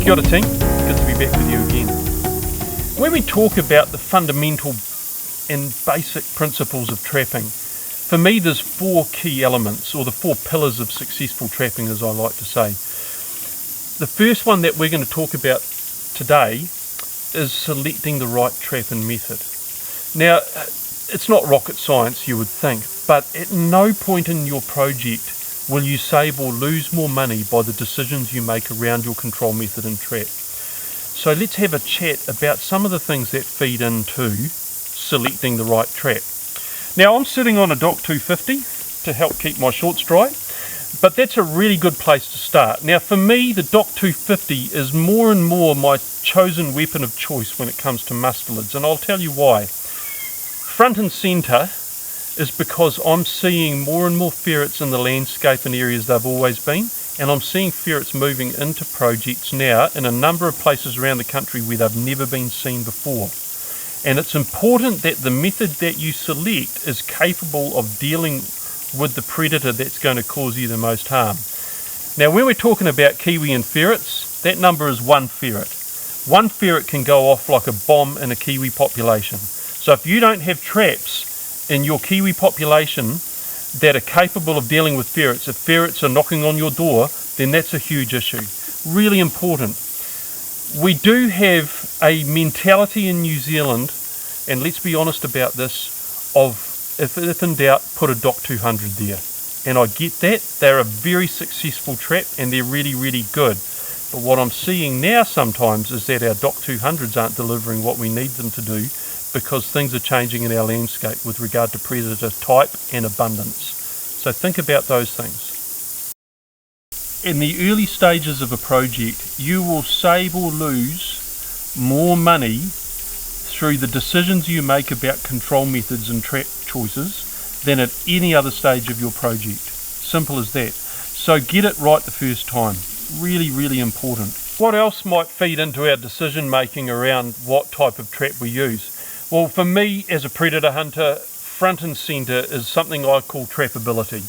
Kia ora team, good to be back with you again. When we talk about the fundamental and basic principles of trapping, for me there's four key elements, or the four pillars of successful trapping, as I like to say. The first one that we're going to talk about today is selecting the right trapping method. Now, it's not rocket science, you would think, but at no point in your project will you save or lose more money by the decisions you make around your control method and trap. So let's have a chat about some of the things that feed into selecting the right trap. Now, I'm sitting on a Dock 250 to help keep my shorts dry, but that's a really good place to start. Now, for me, the Dock 250 is more and more my chosen weapon of choice when it comes to mustelids, and I'll tell you why. Front and centre is because I'm seeing more and more ferrets in the landscape in areas they've always been, and I'm seeing ferrets moving into projects now in a number of places around the country where they've never been seen before. And it's important that the method that you select is capable of dealing with the predator that's going to cause you the most harm. Now, when we're talking about kiwi and ferrets, that number is one ferret. One ferret can go off like a bomb in a kiwi population. So if you don't have traps in your kiwi population that are capable of dealing with ferrets, if ferrets are knocking on your door, then that's a huge issue. Really important. We do have a mentality in New Zealand, and let's be honest about this, of if in doubt, put a Dock 200 there. And I get that, they're a very successful trap and they're really, really good. But what I'm seeing now sometimes is that our Dock 200s aren't delivering what we need them to do, because things are changing in our landscape with regard to predator type and abundance. So think about those things. In the early stages of a project, you will save or lose more money through the decisions you make about control methods and trap choices than at any other stage of your project. Simple as that. So get it right the first time. Really, really important. What else might feed into our decision making around what type of trap we use? Well, for me as a predator hunter, front and centre is something I call trappability.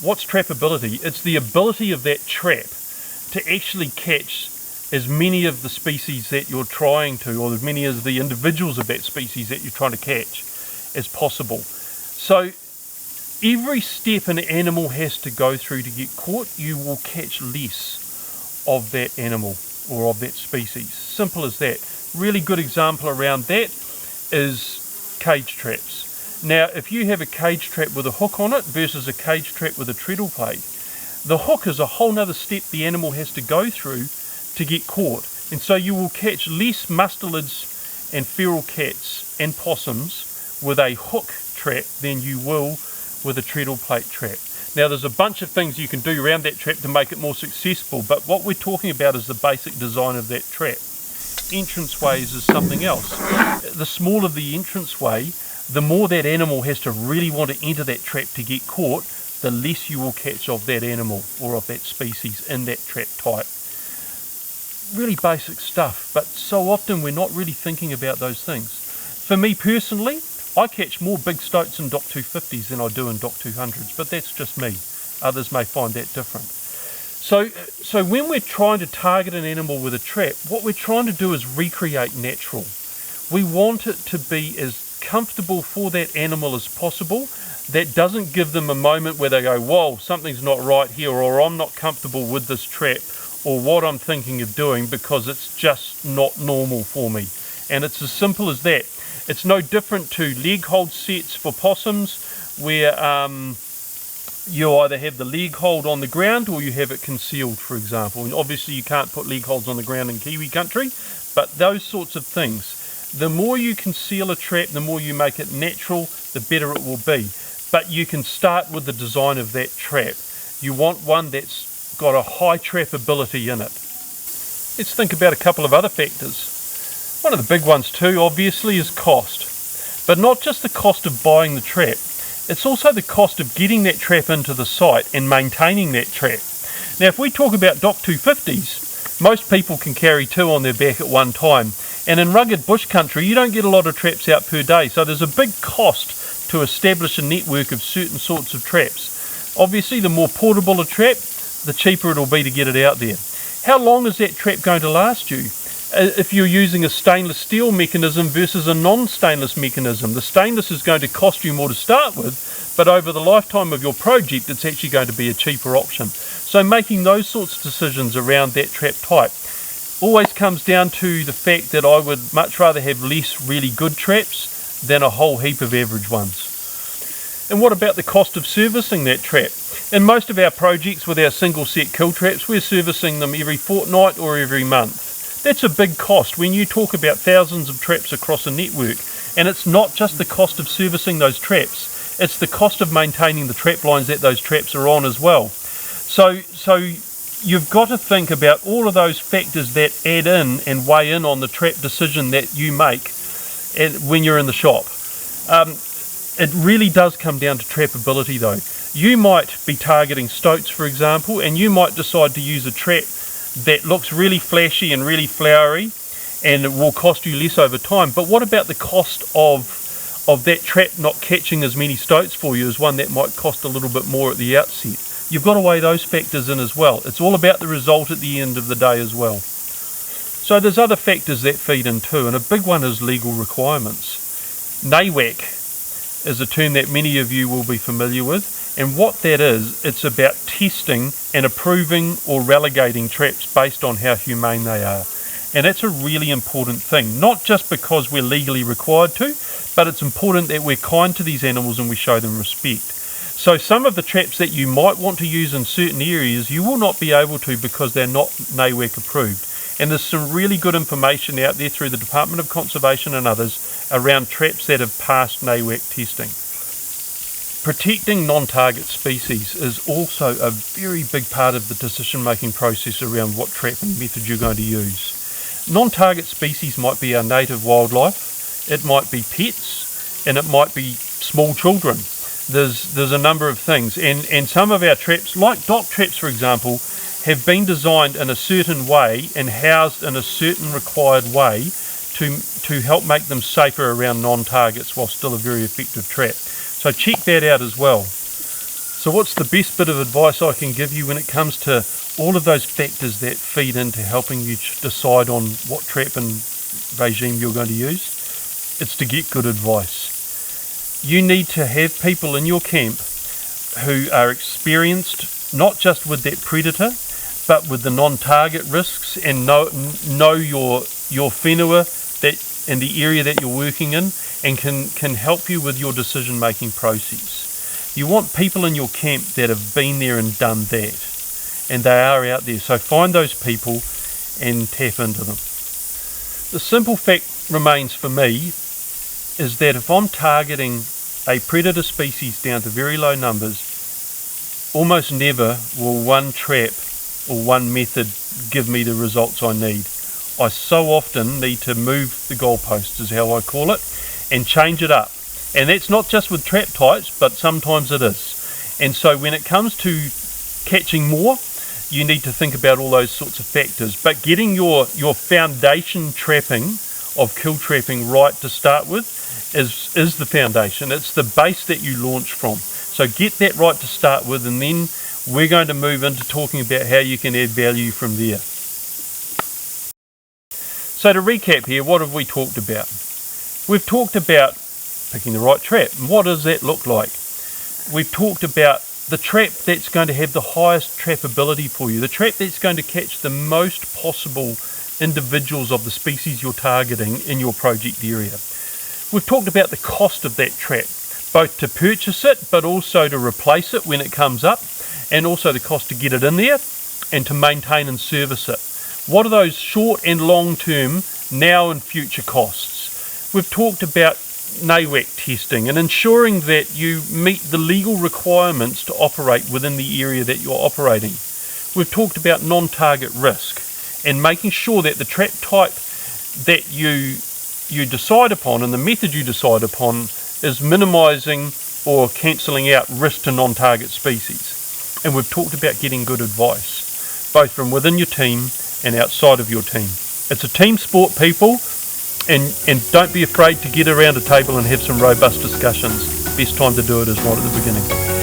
What's trappability? It's the ability of that trap to actually catch as many of the species that you're trying to, or as many as the individuals of that species that you're trying to catch as possible. So every step an animal has to go through to get caught, you will catch less of that animal or of that species. Simple as that. Really good example around that is cage traps. Now, if you have a cage trap with a hook on it versus a cage trap with a treadle plate, the hook is a whole nother step the animal has to go through to get caught. And so you will catch less mustelids and feral cats and possums with a hook trap than you will with a treadle plate trap. Now, there's a bunch of things you can do around that trap to make it more successful, but what we're talking about is the basic design of that trap. Entranceways is something else. The smaller the entranceway, the more that animal has to really want to enter that trap to get caught, the less you will catch of that animal or of that species in that trap type. Really basic stuff, but so often we're not really thinking about those things. For me personally, I catch more big stoats in Dock 250s than I do in Dock 200s, but that's just me. Others may find that different. So when we're trying to target an animal with a trap, what we're trying to do is recreate natural. We want it to be as comfortable for that animal as possible. That doesn't give them a moment where they go, whoa, something's not right here, or I'm not comfortable with this trap, or what I'm thinking of doing, because it's just not normal for me. And it's as simple as that. It's no different to leg hold sets for possums, where you either have the leg hold on the ground or you have it concealed, for example. And obviously you can't put leg holds on the ground in Kiwi country, but those sorts of things. The more you conceal a trap, the more you make it natural, the better it will be. But you can start with the design of that trap. You want one that's got a high trappability in it. Let's think about a couple of other factors. One of the big ones too, obviously, is cost. But not just the cost of buying the trap. It's also the cost of getting that trap into the site and maintaining that trap. Now, if we talk about Dock 250s, most people can carry two on their back at one time. And in rugged bush country, you don't get a lot of traps out per day. So there's a big cost to establish a network of certain sorts of traps. Obviously, the more portable a trap, the cheaper it'll be to get it out there. How long is that trap going to last you? If you're using a stainless steel mechanism versus a non-stainless mechanism, the stainless is going to cost you more to start with, but over the lifetime of your project it's actually going to be a cheaper option. So making those sorts of decisions around that trap type always comes down to the fact that I would much rather have less really good traps than a whole heap of average ones. And what about the cost of servicing that trap? In most of our projects with our single set kill traps, we're servicing them every fortnight or every month. That's a big cost when you talk about thousands of traps across a network, and it's not just the cost of servicing those traps, it's the cost of maintaining the trap lines that those traps are on as well. So you've got to think about all of those factors that add in and weigh in on the trap decision that you make when you're in the shop. It really does come down to trapability though. You might be targeting stoats, for example, and you might decide to use a trap that looks really flashy and really flowery and it will cost you less over time. But what about the cost of that trap not catching as many stoats for you as one that might cost a little bit more at the outset? You've got to weigh those factors in as well. It's all about the result at the end of the day as well. So there's other factors that feed in too, and a big one is legal requirements. NAWAC is a term that many of you will be familiar with, and what that is, it's about testing and approving or relegating traps based on how humane they are. And that's a really important thing, not just because we're legally required to, but it's important that we're kind to these animals and we show them respect. So some of the traps that you might want to use in certain areas, you will not be able to because they're not NAWAC approved. And there's some really good information out there through the Department of Conservation and others around traps that have passed NAWAC testing. Protecting non-target species is also a very big part of the decision-making process around what trap and method you're going to use. Non-target species might be our native wildlife, it might be pets, and it might be small children. There's a number of things, and some of our traps, like dock traps for example, have been designed in a certain way and housed in a certain required way to help make them safer around non-targets while still a very effective trap. So check that out as well. So what's the best bit of advice I can give you when it comes to all of those factors that feed into helping you decide on what trap and regime you're going to use? It's to get good advice. You need to have people in your camp who are experienced not just with that predator, but with the non-target risks, and know your whenua that in the area that you're working in, and can help you with your decision making process. You want people in your camp that have been there and done that, and they are out there. So find those people and tap into them. The simple fact remains for me is that if I'm targeting a predator species down to very low numbers, almost never will one trap or one method give me the results I need. I so often need to move the goalposts, is how I call it, and change it up. And that's not just with trap types, but sometimes it is. And so when it comes to catching more, you need to think about all those sorts of factors. But getting your foundation trapping of kill trapping right to start with is the foundation. It's the base that you launch from. So get that right to start with, and then we're going to move into talking about how you can add value from there. So to recap here, what have we talked about? We've talked about picking the right trap. And what does that look like? We've talked about the trap that's going to have the highest trappability for you, the trap that's going to catch the most possible individuals of the species you're targeting in your project area. We've talked about the cost of that trap, both to purchase it but also to replace it when it comes up, and also the cost to get it in there and to maintain and service it. What are those short and long term, now and future costs? We've talked about NAWAC testing and ensuring that you meet the legal requirements to operate within the area that you're operating. We've talked about non-target risk and making sure that the trap type that you decide upon and the method you decide upon is minimising or cancelling out risk to non-target species. And we've talked about getting good advice, both from within your team and outside of your team. It's a team sport, people, and don't be afraid to get around a table and have some robust discussions. Best time to do it is right at the beginning.